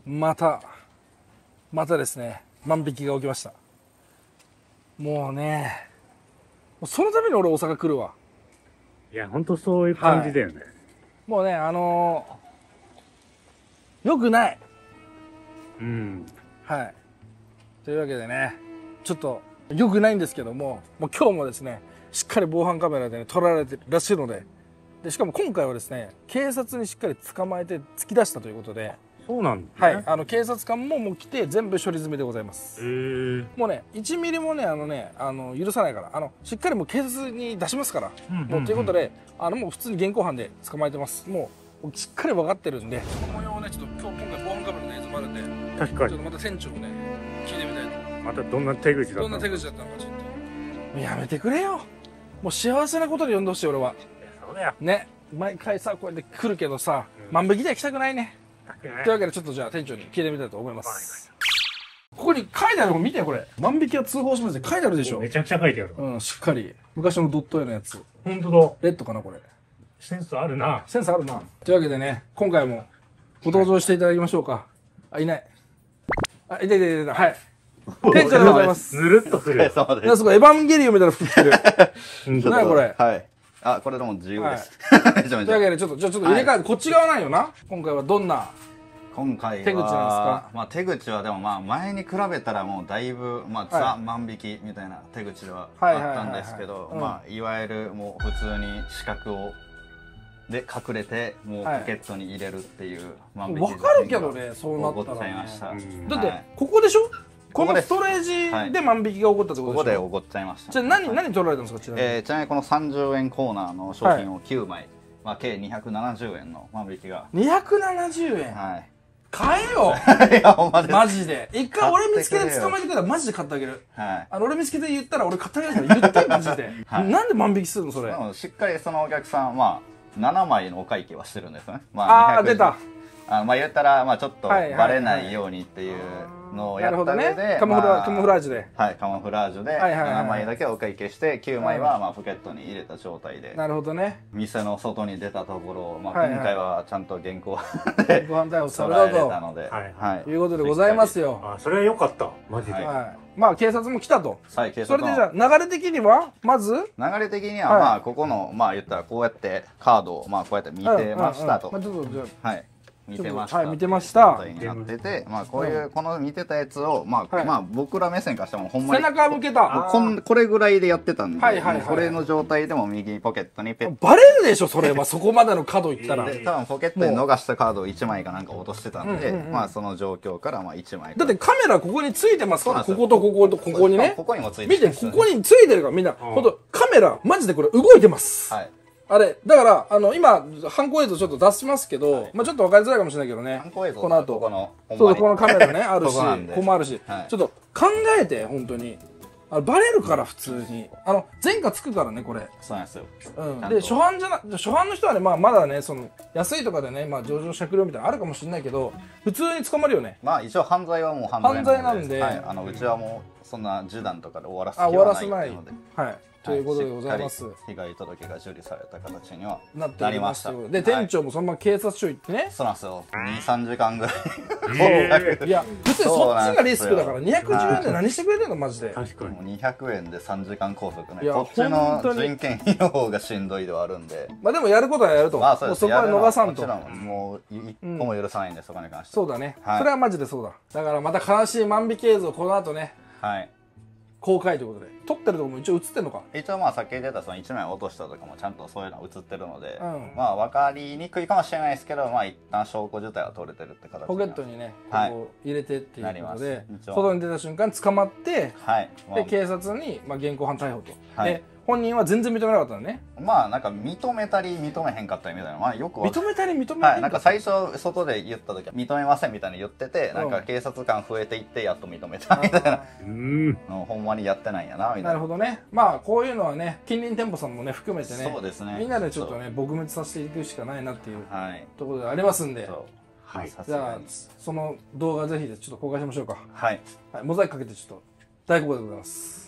またですね、万引きが起きました。もうね、そのために俺大阪来るわ。いや、ほんとそういう感じだよね。もうね、よくない。うん。はい。というわけでね、ちょっとよくないんですけども、もう今日もですね、しっかり防犯カメラで、ね、撮られてるらしいので、しかも今回はですね、警察にしっかり捕まえて突き出したということで、そうなんだね。はい、警察官ももう来て全部処理済みでございます。もうね、1ミリもね、許さないから、しっかりもう警察に出しますから、もうということで、もう普通に現行犯で捕まえてます。もうしっかり分かってるんで、この模様をね、ちょっと今回防犯カメラの映像もあるんで、確かに。ちょっとまた店長をね、聞いてみたいと。またどんな手口だったの？どんな手口だったのかちょっと。やめてくれよ。もう幸せなことで呼んでほしい俺は。そうだよ。ね、毎回さこうやって来るけどさ、万引きでは来たくないね。というわけでちょっとじゃあ店長に聞いてみたいと思います。ここに書いてあるの見てこれ。万引きは通報しますって書いてあるでしょ。めちゃくちゃ書いてある。うん、しっかり。昔のドット絵のやつ。ほんとだ。レッドかなこれ。センスあるな。センスあるな。というわけでね、今回もご登場していただきましょうか。あ、いない。あ、いた。はい。店長でございます。ぬるっとする。すごいエヴァンゲリオンみたいな服着てる。何これ。はい。あ、これでも自由です。めちゃめちゃ。というわけでちょっと入れ替えて、こっち側なんよな。今回はどんな今回は手口なんですか？まあ手口はでもまあ前に比べたらもうだいぶザ万引きみたいな手口ではあったんですけど、まあいわゆるもう普通に資格をで隠れてもうポケットに入れるっていう万引き。わかるけどね、そうなったらね。だってここでしょ？このストレージで万引きが起こったってことでしょ？ここで起こっちゃいました。じゃあ何取られたんですか？ちなみにこの30円コーナーの商品を9枚、まあ計270円の万引きが。270円。はい。買えよ。いやほんまです。マジで。一回俺見つけて捕まえてくれたらマジで買ってあげる。はい。俺見つけて言ったら俺買ってあげるから言ってマジで。なんで万引きするのそれ。しっかりそのお客さんは7枚のお会計はしてるんですよね。ああ出た。まあ言ったらまあちょっとバレないようにっていうのをやった上で、カモフラージュで、はい、カモフラージュで7枚だけお会計して9枚はまあポケットに入れた状態で、なるほどね。店の外に出たところ、まあ今回はちゃんと現行犯で逮捕されたので、はい、いうことでございますよ。あ、それは良かったマジで。まあ警察も来たと。はい、警察。それでじゃあ流れ的にはまず流れ的にはまあここのまあ言ったらこうやってカードをまあこうやって見てましたと。はい。見てました。はい、見てました。になってて、まあこういうこの見てたやつをまあ僕ら目線からしてもほんまに背中向けた。これぐらいでやってたんで、これの状態でも右ポケットにペッ。バレるでしょそれは。そこまでの角いったら。多分ポケットに逃したカードを1枚かなんか落としてたんで、まあその状況からまあ1枚。だってカメラここについてますから。こことこことここにね。ここにもついてる。見てここについてるからみんな。本当カメラマジでこれ動いてます。はい。あれ、だから、今、犯行映像ちょっと出しますけど、まあちょっと分かりづらいかもしれないけどね。この後。そう、このカメラね、あるし、ここもあるし。ちょっと考えて、本当に。バレるから、普通に。前科つくからね、これ。そうなんですよ。うん。で、初犯の人はね、まあまだね、安いとかでね、まあ上場酌量みたいなのあるかもしれないけど、普通に捕まるよね。まあ一応犯罪はもう犯罪なんで。うちはもう、そんな示談とかで終わらせ気はないので。はい。ということでございます。被害届が受理された形にはなりました。で、店長もそのまま警察署行ってね。そうなんですよ。2、3時間ぐらい。いや、普通そっちがリスクだから210円で何してくれてんのマジで。確かに。もう200円で3時間拘束ね。こっちの人件費の方がしんどいではあるんで。まあでもやることはやると。まあそうです。そこは逃さんと。もう一個も許さないんで、そこに関して。そうだね。それはマジでそうだ。だからまた悲しい万引き映像この後ね。はい。公開ということで撮ってるとこも一応映ってるのか。一応まあさっき出たその1枚落としたとかもちゃんとそういうの映ってるので、まあ分かりにくいかもしれないですけど、まあ一旦証拠自体は取れてるって形でポケットにねこう入れてっていうことで外に出た瞬間捕まって、で警察にまあ現行犯逮捕と。で本人は全然認めなかったのね。まあなんか認めたり認めへんかったりみたいな、まあよく認めたり認めへんかったり。はい、なんか最初外で言った時は認めませんみたいに言ってて、なんか警察官増えていってやっと認めたみたいな、ほんまにやってないんやなみたいな。なるほどね。まあこういうのはね近隣店舗さんもね含めてね、そうですね。みんなでちょっとね撲滅させていくしかないなっていうところでありますんで。はい。じゃあその動画ぜひちょっと公開しましょうか。はい。モザイクかけてちょっと大好評でございます。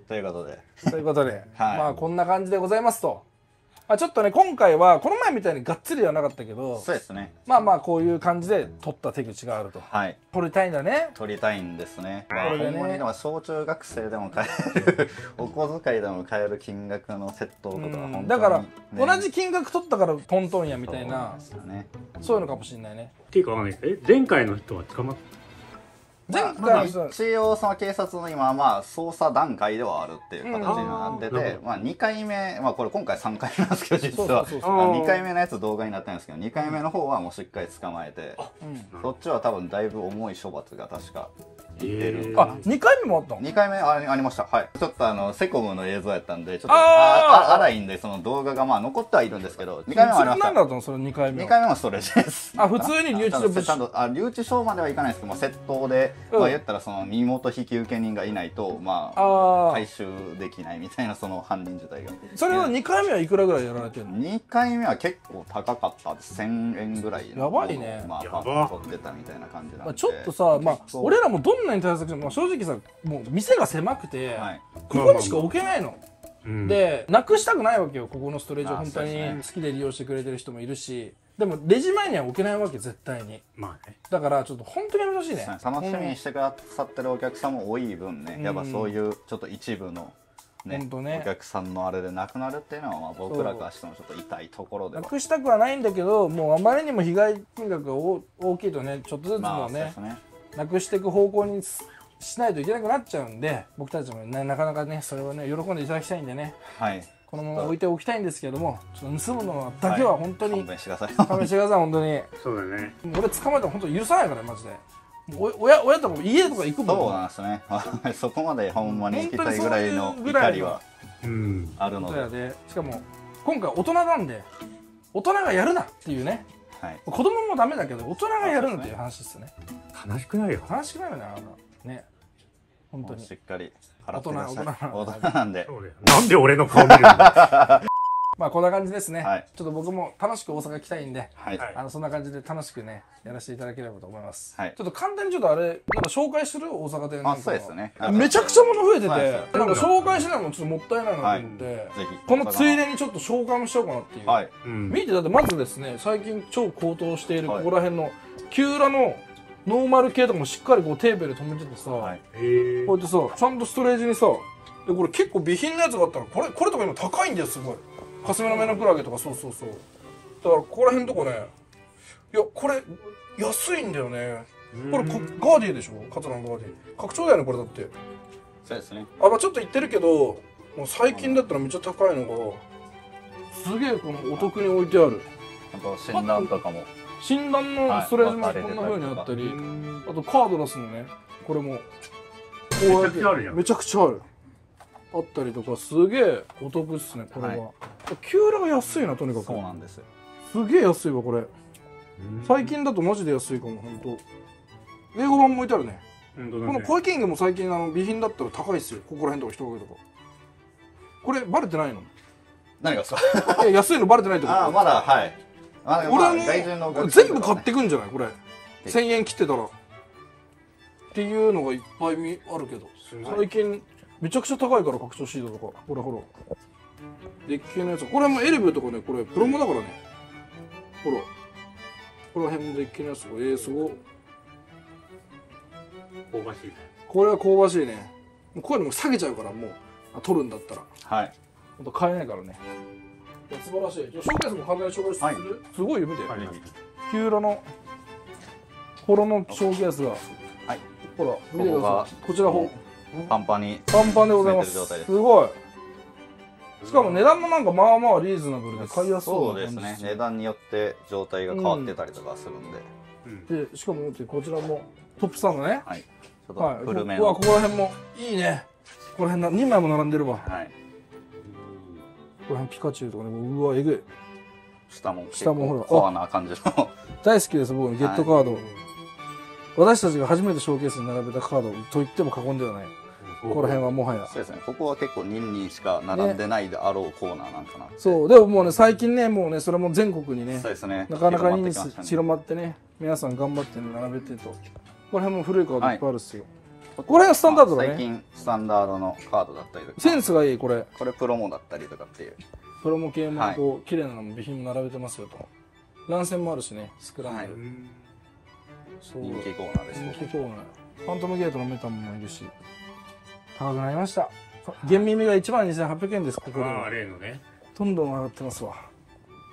ということで。まあこんな感じでございますと。ちょっとね、今回はこの前みたいにがっつりではなかったけど、そうですね。まあまあこういう感じで取った手口があると。はい。取りたいんだね。取りたいんですね。まあほんまにでも小中学生でも買える、お小遣いでも買える金額のセットとか本当に。だから同じ金額取ったからトントンやみたいな、そういうのかもしれないね。っていうかわかんない。前回の人は捕まった？前回一応その警察の今まあ捜査段階ではあるっていう形になってて、まあ2回目、まあこれ今回3回目なんですけど実は2回目のやつ動画になったんですけど、2回目の方はもうしっかり捕まえて、そっちは多分だいぶ重い処罰が確かいってる。2回目もあったの？2回目ありました。はい。ちょっとセコムの映像やったんでちょっと荒いんでその動画がまあ残ってはいるんですけど、2回目もありました。何だったのその2回目？ 2回目はストレージです。普通に留置所ちゃんと留置所まではいかないですけども、窃盗でまあ言ったらその身元引受人がいないとまあ回収できないみたいなその犯人自体が。それは2回目はいくらぐらいやられてるの？2回目は結構高かったです。1000円ぐらいの。やばいね。まあパッと取ってたみたいな感じなんで。ちょっとさ、まあ俺らもどんなに対策しても正直さ、もう店が狭くてここにしか置けないの。でなくしたくないわけよ。ここのストレージを本当に好きで利用してくれてる人もいるし、でもレジ前には置けないわけ絶対に。まあね。だからちょっと本当にやめてほしいね。楽しみにしてくださってるお客さんも多い分ね、やっぱそういうちょっと一部のねお客さんのあれでなくなるっていうのはまあ僕らからしてもちょっと痛いところでは。なくしたくはないんだけど、もうあまりにも被害金額が大きいとね、ちょっとずつもねなくしていく方向にしないといけなくなっちゃうんで、僕たちもねなかなかねそれをね喜んでいただきたいんでね。はい。このまま置いておきたいんですけども、ちょっと盗むのだけは本当に勘弁してください。勘弁してください本当に。そうだね。俺捕まえたら本当に許さないからマジで。親とか家とか行くもん。そうなんですね。そこまでほんまに行きたいぐらいの怒りはあるので。しかも今回大人なんで大人がやるなっていうね。子供もダメだけど大人がやるなっていう話ですよね。悲しくないよ。悲しくないよね。ね。本当にしっかり大人なんで。なんで俺の顔見るんだ。まあこんな感じですね。ちょっと僕も楽しく大阪来たいんで、そんな感じで楽しくねやらせていただければと思います。ちょっと簡単にちょっとあれなんか紹介する大阪でなんか。そうですね。めちゃくちゃ物増えてて、なんか紹介しないのもちょっともったいないなと思って、このついでにちょっと紹介もしようかなっていう。見てだってまずですね、最近超高騰しているここら辺の旧裏のノーマル系とかもしっかりこうテープで止めててさ、こうやってさちゃんとストレージにさ、でこれ結構備品のやつがあったらこれとか今高いんだよすごい。霞の目のクラゲとかそうだからここら辺とかね、いやこれ安いんだよね。これガーディでしょ、カツラのガーディ拡張だよねこれだって。そうですね。まあちょっと言ってるけどもう最近だったらめっちゃ高いのがすげえこのお得に置いてある。あと診断とかも診断のストレージもこんな風にあったり、あとカード出すのね、これもこうやってめちゃくちゃあるあったりとか、すげえお得っすねこれは。キューラが安いなとにかく。そうなんですよ。すげえ安いわこれ。最近だとマジで安いかも本当。英語版も置いてあるね。このコイキングも最近備品だったら高いっすよ。ここら辺とか一掛けとか。これバレてないの？何がですか？いや安いのバレてないってこと？ああまだはい。俺も全部買ってくんじゃないこれ。1000円切ってたら。っていうのがいっぱいあるけど。最近めちゃくちゃ高いから拡張シートとか。ほらほら。デッキのやつ。これもエルブとかね、これプロモだからね。ほら。この辺のデッキのやつとか、すごい。香ばしい。これは香ばしいね。こういうのも下げちゃうから、もう、取るんだったら。はい。ほんと買えないからね。素晴らしい。ショーケースも簡単に紹介する。すごいよ、見て。キューラの、ホロのショーケースが。はい。ほら、見てください。こちら、パンパンにパンパンでございます。すごい。しかも値段もなんかまあまあリーズナブルで買いやすそうですね。値段によって状態が変わってたりとかするんで。でしかもこちらもトップスタンドね。はい。ちょっと古めの。うわここら辺もいいね。ここら辺2枚も並んでるわ。はい。ここら辺ピカチュウとかね、うわえぐい。下もほらコアな感じの。大好きです僕ゲットカード。私たちが初めてショーケースに並べたカードと言っても過言ではない。ここら辺はもはや。そうですね。ここは結構人しか並んでないであろうコーナーなんかな。そう。でももうね、最近ね、もうね、それも全国にね、そうですね。なかなかに広まってね、皆さん頑張って並べてと。ここら辺も古いカードいっぱいあるっすよ。ここら辺はスタンダードだね。最近ススタンダードのカードだったりとか。センスがいい、これ。これプロモだったりとかっていう。プロモ系もこう、綺麗なのも備品も並べてますよと。乱戦もあるしね、スクランブル。人気コーナーです。人気コーナー。ファントムゲートのメタモンもいるし。高くなりました。原耳が12,800円です、ここで。ああ、例のね。どんどん上がってますわ。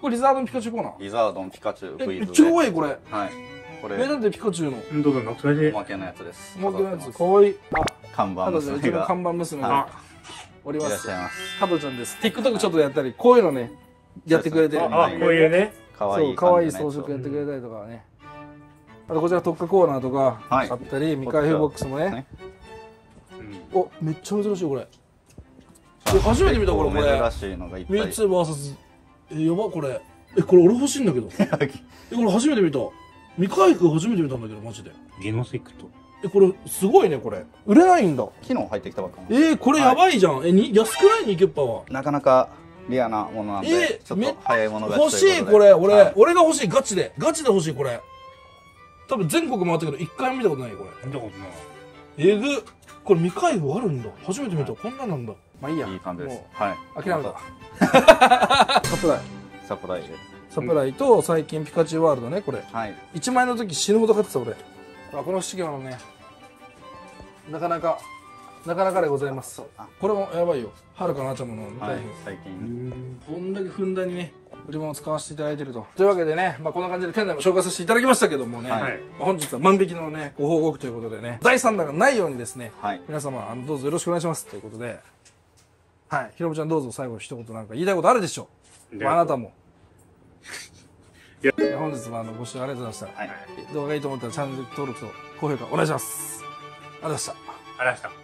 これリザードンピカチュウコーナー。リザードンピカチュウクイズ。めっちゃ可愛い、これ。はい。これ。名探偵ピカチュウの。どうぞ、それで。おまけのやつです。おまけのやつ、可愛い。看板娘が。看板娘が。おります。いらっしゃいます。加藤ちゃんです。TikTok ちょっとやったり、こういうのね、やってくれてる。あ、こういうね。可愛い装飾やってくれたりとかね。あとこちら特化コーナーとかあったり、未開封ボックスもね。お、めっちゃ珍しいこれ。初めて見たこれ、これ。珍しいのがいっぱい。ミュウツー VS。やば、これ。これ俺欲しいんだけど。これ初めて見た。未開封初めて見たんだけど、マジで。ゲノセクト。これ、すごいね、これ。売れないんだ。昨日入ってきたばっかこれやばいじゃん。安くないニケッパは。なかなかリアなものなんで、ちょっと早いものが欲しい、これ。俺が欲しい、ガチで。ガチで欲しい、これ。多分全国回ったけど、一回も見たことない、これ。見たことない。えぐ。これ未開封あるんだ。初めて見た。こんなんなんだ。まあいいや。いい感じです。はい。諦めた。サプライ。サプライで。サプライと最近ピカチュウワールドね、これ。はい。1万円の時死ぬほど買ってた、俺。この不思議なのね。なかなかでございます。これもやばいよ。はるかなちゃんものみたい最近。こんだけふんだんにね、売り物を使わせていただいてると。というわけでね、こんな感じで店内も紹介させていただきましたけどもね、本日は万引きのね、ご報告ということでね、第3弾がないようにですね、皆様、どうぞよろしくお願いしますということで、はい、ひろむちゃんどうぞ最後一言なんか言いたいことあるでしょう。あなたも。本日はご視聴ありがとうございました。動画がいいと思ったらチャンネル登録と高評価お願いします。ありがとうございました。ありがとうございました。